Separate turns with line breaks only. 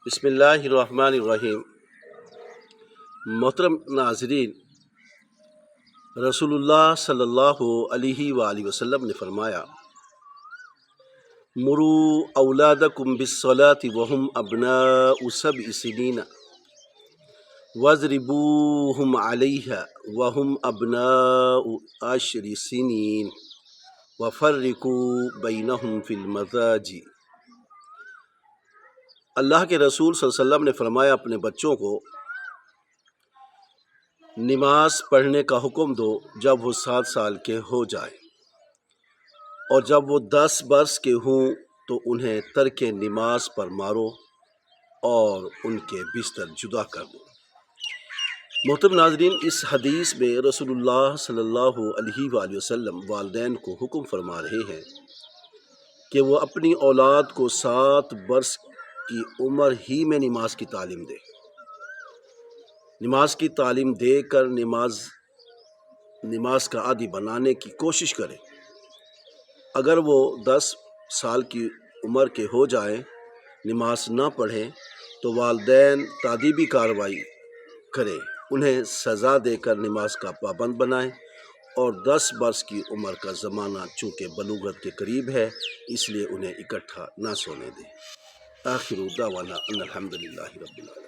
بسم اللہ الرحمن الرحیم۔ محترم ناظرین، رسول اللہ صلی اللہ علیہ وآلہ وسلم نے فرمایا، مروا اولادکم بالصلاۃ وہم ابناء 7 سنین واضربوہم علیہا وہم ابناء 10 سنین وفرقوا بینہم فی المضاجع۔ اللہ کے رسول صلی اللہ علیہ وسلم نے فرمایا، اپنے بچوں کو نماز پڑھنے کا حکم دو جب وہ 7 سال کے ہو جائیں، اور جب وہ 10 برس کے ہوں تو انہیں ترک نماز پر مارو اور ان کے بستر جدا کر دو۔ محترم ناظرین، اس حدیث میں رسول اللہ صلی اللہ علیہ وآلہ وسلم والدین کو حکم فرما رہے ہیں کہ وہ اپنی اولاد کو 7 برس کی عمر ہی میں نماز کی تعلیم دے۔ نماز کی تعلیم دے کر نماز کا عادی بنانے کی کوشش کرے۔ اگر وہ 10 سال کی عمر کے ہو جائیں، نماز نہ پڑھیں، تو والدین تادیبی کارروائی کریں، انہیں سزا دے کر نماز کا پابند بنائیں، اور 10 برس کی عمر کا زمانہ چونکہ بلوغت کے قریب ہے، اس لیے انہیں اکٹھا نہ سونے دیں۔ آخر دعوانا ان الحمدللہ رب العالمین۔